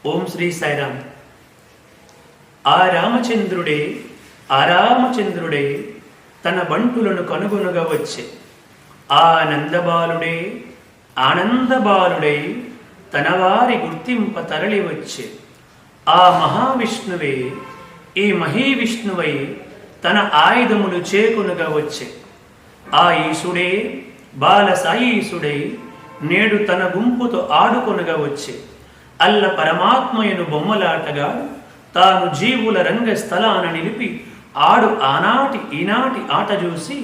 ఓం శ్రీ సాయిరామ్. ఆ రామచంద్రుడే తన బంటులను కనుగొనగా వచ్చే ఆనందబాలుడే తన వారి గుర్తింప తరలి వచ్చే ఆ మహావిష్ణువే ఈ మహీవిష్ణువై తన ఆయుధములు చేకొనగా వచ్చే ఆ ఈశుడే బాల సాయీసుడై నేడు తన గుంపుతో ఆడుకొనగా వచ్చే అల్ల పరమాత్మయను బొమ్మలాటగా తాను జీవుల రంగస్థలాన నిలిపి ఆడు ఈనాటి ఆట చూసి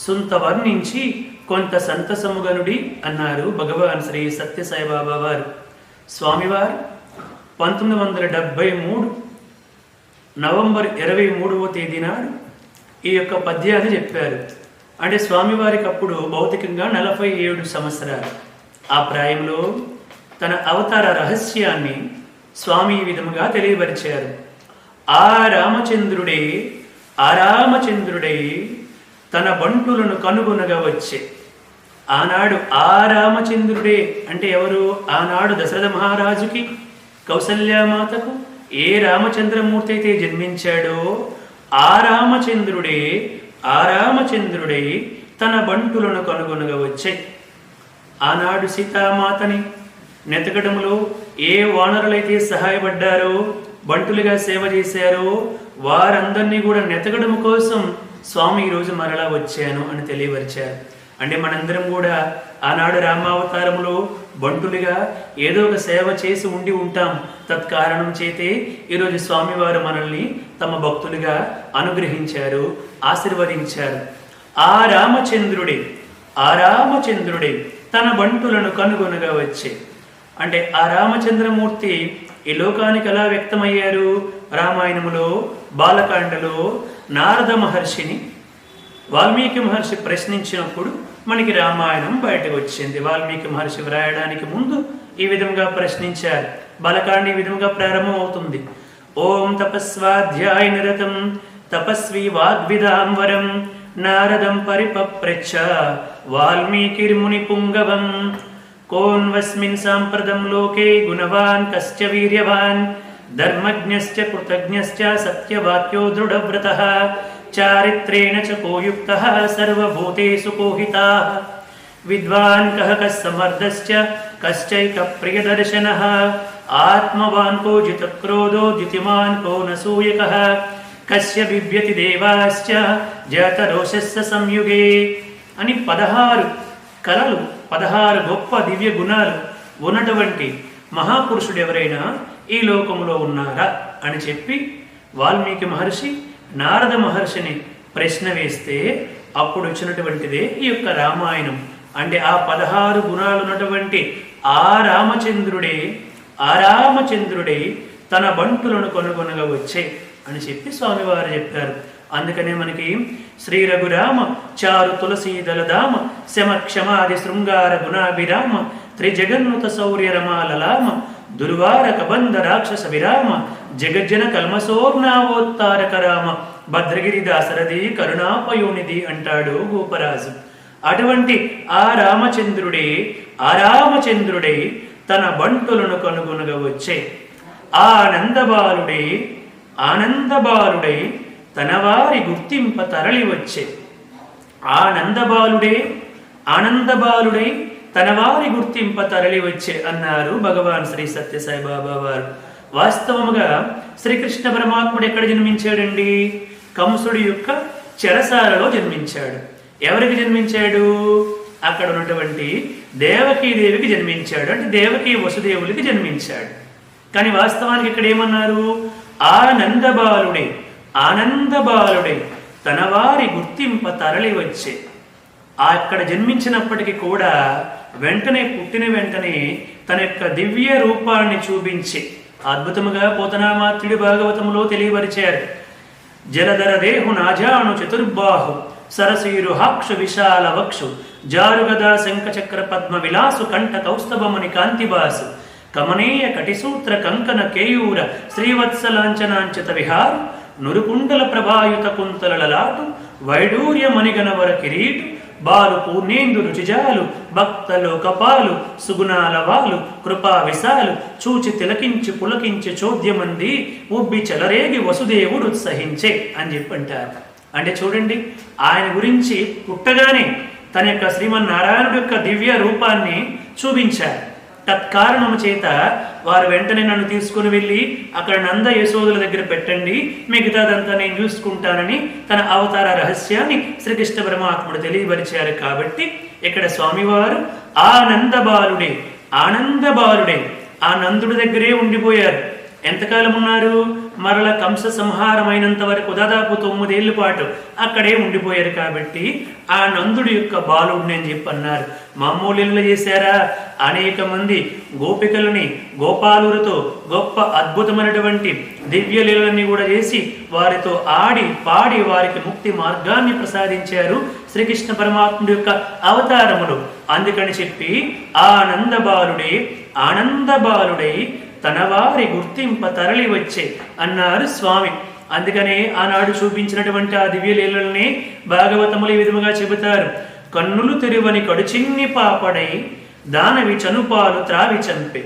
సుంత వర్ణించి కొంత సంతసముగనుడి అన్నారు భగవాన్ శ్రీ సత్యసాయిబాబా వారు. స్వామివారు 1973 నవంబర్ 23వ తేదీ నాడు ఈ యొక్క పద్యాన్ని చెప్పారు. అంటే స్వామివారికి అప్పుడు భౌతికంగా 47 సంవత్సరాలు. ఆ ప్రాయంలో తన అవతార రహస్యాన్ని స్వామి ఈ విధముగా తెలియపరిచారు. ఆ రామచంద్రుడే తన బంటులను కనుగొనగా వచ్చే ఆనాడు ఆ రామచంద్రుడే అంటే ఎవరు? ఆనాడు దశరథ మహారాజుకి కౌసల్యామాతకు ఏ రామచంద్రమూర్తి అయితే జన్మించాడో ఆ రామచంద్రుడే తన బంటులను కనుగొనగా వచ్చే ఆనాడు సీతామాతని నెతకడంలో ఏ వానరులైతే సహాయపడ్డారో, బంటులుగా సేవ చేశారో వారందరినీ కూడా నెతకడం కోసం స్వామి ఈరోజు మరలా వచ్చాను అని తెలియపరిచారు. అంటే మనందరం కూడా ఆనాడు రామావతారంలో బంటులుగా ఏదో ఒక సేవ చేసి ఉండి ఉంటాం. తత్కారణం చేతే ఈరోజు స్వామివారు మనల్ని తమ భక్తులుగా అనుగ్రహించారు, ఆశీర్వదించారు. ఆ రామచంద్రుడే తన బంటులను కనుగొనగా వచ్చే అంటే ఆ రామచంద్రమూర్తి ఈ లోకానికి ఎలా వ్యక్తమయ్యారు? రామాయణములో బాలకాండలో నారద మహర్షిని వాల్మీకి మహర్షి ప్రశ్నించినప్పుడు మనకి రామాయణం బయటకు వచ్చింది. వాల్మీకి మహర్షి వ్రాయడానికి ముందు ఈ విధంగా ప్రశ్నించారు. బాలకాండ ఈ విధంగా ప్రారంభం అవుతుంది. ఓం తపస్వాధ్యాయ నిరతం తపస్వి వాగ్విదాంవరం నారదం పరిపప్రచ్ఛ వాల్మీకిర్ముని పుంగవం కోన్వస్మిన్ సాంప్రదం లోకే గుణవాన్ కశ్చ వీర్యవాన్ ధర్మజ్ఞశ్చ కృతజ్ఞశ్చ సత్యవాక్యో దృఢవ్రతః చారిత్రేణ చ కోయుక్తః సర్వభూతేషు కోహితాః విద్వాన్ కః కస్సమర్థశ్చ కశ్చైక ప్రియదర్శనః ఆత్మవాన్ కో జితక్రోధో జితిమాన్ కో నసూయకః కస్య బిభ్యతి దేవాశ్చ జాతరోషస్య సంయుగే అని 16 కళలు 16 గొప్ప దివ్య గుణాలు ఉన్నటువంటి మహాపురుషుడు ఎవరైనా ఈ లోకంలో ఉన్నారా అని చెప్పి వాల్మీకి మహర్షి నారద మహర్షిని ప్రశ్న వేస్తే అప్పుడు వచ్చినటువంటిదే ఈ యొక్క రామాయణం. అంటే ఆ 16 గుణాలు ఉన్నటువంటి ఆ రామచంద్రుడే తన బంటులను కనుగొనగా వచ్చే అని చెప్పి స్వామివారు చెప్పారు. అందుకనే మనకి శ్రీ రఘురామ చారు తులసీదలదామ శమ క్షమాది శృంగార గుణాభిరామ త్రిజగన్నుత శౌర్య రమాలలామ దుర్వార కబంధ రాక్షస విరామ జగజ్జన కల్మసోర్నావోత్తారక రామ భద్రగిరి దాసరథి కరుణాపయోనిధి అంటాడు గోపరాజు. అటువంటి ఆ రామచంద్రుడే తన బంటులను కనుగొనగా వచ్చే ఆనందబాలుడై తన వారి గుర్తింప తరలి వచ్చే ఆనందబాలుడై తన వారి గుర్తింప తరలి వచ్చే అన్నారు భగవాన్ శ్రీ సత్యసాయిబాబా వారు. వాస్తవముగా శ్రీకృష్ణ పరమాత్ముడు ఎక్కడ జన్మించాడండి? కంసుడి యొక్క చెరసాలలో జన్మించాడు. ఎవరికి జన్మించాడు? అక్కడ ఉన్నటువంటి దేవకీదేవికి జన్మించాడు. అంటే దేవకీ వసుదేవులకి జన్మించాడు. కానీ వాస్తవానికి ఇక్కడ ఏమన్నారు? ఆనందబాలుడే తన వారి గుర్తింప తరలి వచ్చే అక్కడ జన్మించినప్పటికీ కూడా పుట్టిన వెంటనే తన యొక్క దివ్య రూపాన్ని చూపించి అద్భుతముగా పోతనామాత్యుడి భాగవతములో తెలియపరిచారు. జలధర దేహు నాజాను చతుర్బాహు సరసీరు హాక్షు విశాల వక్షు జారుగదా శంఖచక్ర పద్మ విలాసు కంఠ కౌస్తభముని కాంతిబాసు కమనీయ కటిసూత్ర కంకణ కేయూర శ్రీవత్సలాంఛనాంచిత విహారు నురుకుండల ప్రభాయుత కుంతలలాటు వైడూర్య మణిగణవర కిరీటు బాలు పూర్ణేందు రుచిజాలు భక్తలు కపాలు సుగుణాల వాలు కృపా విశాలు చూచి తిలకించి పులకించి చోద్యమంది ఉబ్బి చెలరేగి వసుదేవుడు ఉత్సహించే అని చెప్పంటారు. అంటే చూడండి, ఆయన గురించి పుట్టగానే తన యొక్క శ్రీమన్నారాయణుడి యొక్క దివ్య రూపాన్ని చూపించారు. తత్కారణము చేత వారు వెంటనే నన్ను తీసుకుని వెళ్ళి అక్కడ నంద యశోదుల దగ్గర పెట్టండి, మిగతాదంతా నేను చూసుకుంటానని తన అవతార రహస్యాన్ని శ్రీకృష్ణ పరమాత్ముడు తెలియపరిచారు. కాబట్టి ఇక్కడ స్వామివారు ఆనందబాలుడే ఆ నందుడి దగ్గరే ఉండిపోయారు. ఎంతకాలం ఉన్నారు? మరల కంస సంహారమైనంత వరకు దాదాపు 9 ఏళ్ల పాటు అక్కడే ఉండిపోయారు. కాబట్టి ఆ నందుడి యొక్క బాలుడిని అని చెప్పి అన్నారు. మామూలు ఇళ్ళు చేశారా? అనేక మంది గోపికలని గోపాలులతో గొప్ప అద్భుతమైనటువంటి దివ్య లీలన్నీ కూడా చేసి వారితో ఆడి పాడి వారికి ముక్తి మార్గాన్ని ప్రసాదించారు శ్రీకృష్ణ పరమాత్ముడి యొక్క అవతారములు. అందుకని చెప్పి ఆనందబాలుడై తన వారి గుర్తింప తరలి వచ్చే అన్నారు స్వామి. అందుకనే ఆనాడు చూపించినటువంటి ఆ దివ్య లీలల్ని భాగవతములు ఈ విధముగా చెబుతారు. కన్నులు తెరువని కడుచిన్ని పాపడై దానవి చనుపాలు త్రావి చంపే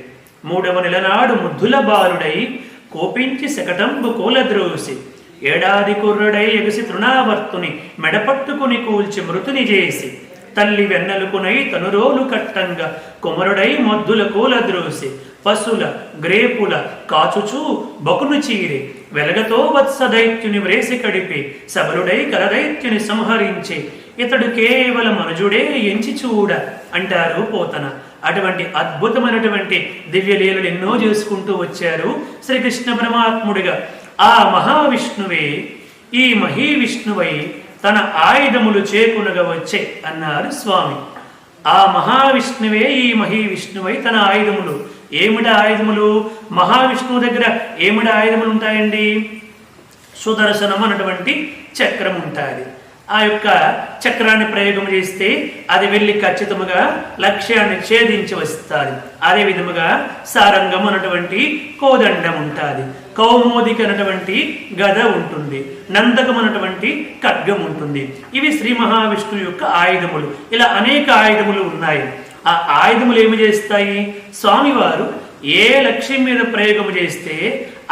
3వ నెలనాడు ముద్దుల బాలుడై కోపించి శకటంబు కూలద్రోసి ఏడాది కుర్రుడై ఎగసి తృణావర్తుని మెడపట్టుకుని కూల్చి మృతుని చేసి తల్లి వెన్నెలుకునై తనురోలు కట్టంగా కుమరుడై మొద్దుల కూలద్రోసి పశుల గ్రేపుల కాచుచూ బకును చీరి వెలగతో వత్స దైత్యుని వ్రేసి కడిపి సబలుడై కరదైత్యుని సంహరించి ఇతడు కేవలం మనుజుడే ఎంచి చూడ అంటారు పోతన. అటువంటి అద్భుతమైనటువంటి దివ్య లీలలు ఎన్నో చేసుకుంటూ వచ్చారు శ్రీకృష్ణ పరమాత్ముడిగా. ఆ మహావిష్ణువే ఈ మహీవిష్ణువై తన ఆయుధములు చేకునగా వచ్చే అన్నారు స్వామి. ఆ మహావిష్ణువే ఈ మహీవిష్ణువై తన ఆయుధములు. ఏమిట ఆయుధములు? మహావిష్ణువు దగ్గర ఏమిట ఆయుధములు ఉంటాయండి? సుదర్శనం అన్నటువంటి చక్రం ఉంటుంది. ఆ యొక్క చక్రాన్ని ప్రయోగం చేస్తే అది వెళ్ళి ఖచ్చితంగా లక్ష్యాన్ని ఛేదించి వస్తుంది. అదే విధముగా సారంగం అన్నటువంటి కోదండం ఉంటుంది, కౌమోదిక అన్నటువంటి గద ఉంటుంది, నందకం అన్నటువంటి ఖడ్గం ఉంటుంది. ఇవి శ్రీ మహావిష్ణువు యొక్క ఆయుధములు. ఇలా అనేక ఆయుధములు ఉన్నాయి. ఆ ఆయుధములు ఏమి చేస్తాయి? స్వామివారు ఏ లక్ష్యం మీద ప్రయోగం చేస్తే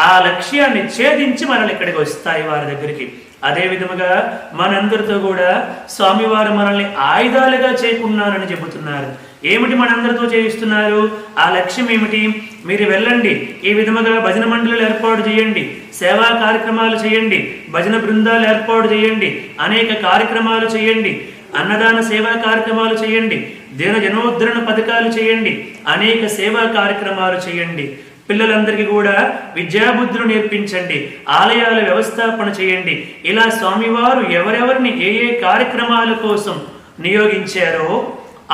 ఆ లక్ష్యాన్ని ఛేదించి మనల్ని ఇక్కడికి వస్తాయి వారి దగ్గరికి. అదే విధముగా మనందరితో కూడా స్వామివారు మనల్ని ఆయుధాలుగా చేకున్నారని చెబుతున్నారు. ఏమిటి మనందరితో చేయిస్తున్నారు? ఆ లక్ష్యం ఏమిటి? మీరు వెళ్ళండి, ఈ విధముగా భజన మండలిలు ఏర్పాటు చేయండి, సేవా కార్యక్రమాలు చేయండి, భజన బృందాలు ఏర్పాటు చేయండి, అనేక కార్యక్రమాలు చేయండి, అన్నదాన సేవా కార్యక్రమాలు చేయండి, దీన జనోద్ధరణ పథకాలు చేయండి, అనేక సేవా కార్యక్రమాలు చేయండి, పిల్లలందరికీ కూడా విద్యాబుద్ధులు నేర్పించండి, ఆలయాల వ్యవస్థాపన చేయండి. ఇలా స్వామివారు ఎవరెవరిని ఏ ఏ కార్యక్రమాల కోసం నియోగించారో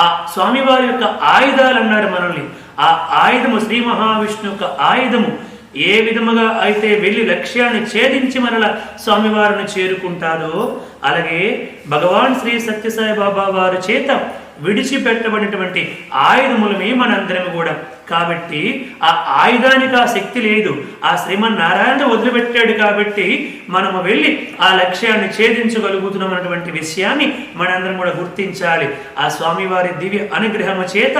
ఆ స్వామివారి యొక్క ఆయుధాలు అన్నారు మనల్ని. ఆ ఆయుధము శ్రీ మహావిష్ణు యొక్క ఆయుధము ఏ విధముగా అయితే వెళ్ళి లక్ష్యాన్ని ఛేదించి మనల స్వామివారిని చేరుకుంటారో అలాగే భగవాన్ శ్రీ సత్యసాయి బాబా వారి చేత విడిచిపెట్టబడినటువంటి ఆయుధములమే మనందరం కూడా. కాబట్టి ఆ ఆయుధానికి ఆ శక్తి లేదు, ఆ శ్రీమన్నారాయణ వదిలిపెట్టాడు. కాబట్టి మనము వెళ్ళి ఆ లక్ష్యాన్ని ఛేదించగలుగుతున్నాం అన్నటువంటి విషయాన్ని మనందరం కూడా గుర్తించాలి. ఆ స్వామివారి దివ్య అనుగ్రహము చేత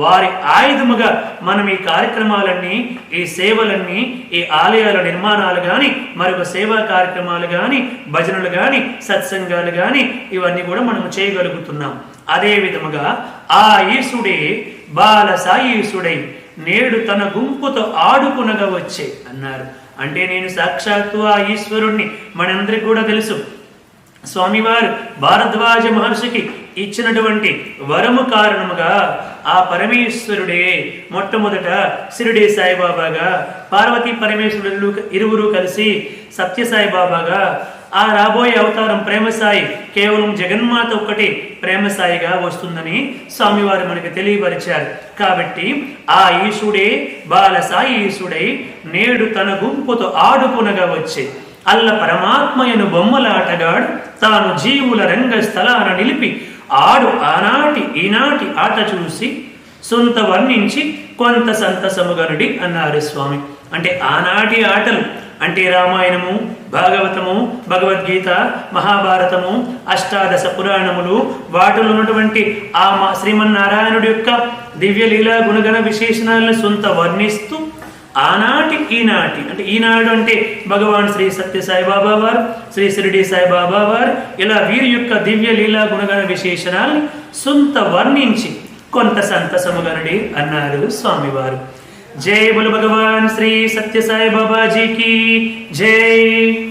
వారి ఆయుధముగా మనం ఈ కార్యక్రమాలన్నీ, ఈ సేవలన్నీ, ఈ ఆలయాల నిర్మాణాలు కానీ, మరొక సేవా కార్యక్రమాలు కానీ, భజనలు కానీ, సత్సంగాలు కానీ ఇవన్నీ కూడా మనం చేయగలుగుతున్నాం. అదే విధముగా ఆ ఈశుడే బాల సాయీసుడై నేడు తన గుంపుతో ఆడుకునగా వచ్చే అన్నారు. అంటే నేను సాక్షాత్తు ఆ ఈశ్వరుణ్ణి. మనందరికి కూడా తెలుసు స్వామివారు భారద్వాజ మహర్షికి ఇచ్చినటువంటి వరము కారణముగా ఆ పరమేశ్వరుడే మొట్టమొదట షిరిడి సాయిబాబాగా, పార్వతీ పరమేశ్వరులు ఇరువురు కలిసి సత్యసాయిబాబాగా, ఆ రాబోయే అవతారం ప్రేమసాయి కేవలం జగన్మాత ఒక్కటి ప్రేమసాయిగా వస్తుందని స్వామివారు మనకి తెలియపరిచారు. కాబట్టి ఆ ఈశుడే బాల సాయి ఈశుడై నేడు తన గుంపుతో ఆడుకునగా వచ్చే అల్ల పరమాత్మయను బొమ్మలాటగాడు తాను జీవుల రంగస్థలాన నిలిపి ఆడు ఆనాటి ఈనాటి ఆట చూసి సొంత వర్ణించి కొంత సంతసముగనుడి అన్నారు స్వామి. అంటే ఆనాటి ఆటలు అంటే రామాయణము, భాగవతము, భగవద్గీత, మహాభారతము, అష్టాదశ పురాణములు, వాటిలో ఉన్నటువంటి ఆ శ్రీమన్నారాయణుడి యొక్క దివ్య లీలా గుణగణ విశేషణాలను సొంత వర్ణిస్తూ ఆనాటి ఈనాటి అంటే ఈనాడు అంటే భగవాన్ శ్రీ సత్య సాయిబాబా వారు, శ్రీ షిరిడి సాయిబాబా వారు, ఇలా వీరి యొక్క దివ్య లీలా గుణగణ విశేషణాలను సొంత వర్ణించి కొంత సంతసముగనడి అన్నారు స్వామివారు. జై బోలో భగవాన్ శ్రీ సత్య సాయిబాబాజీకి జై.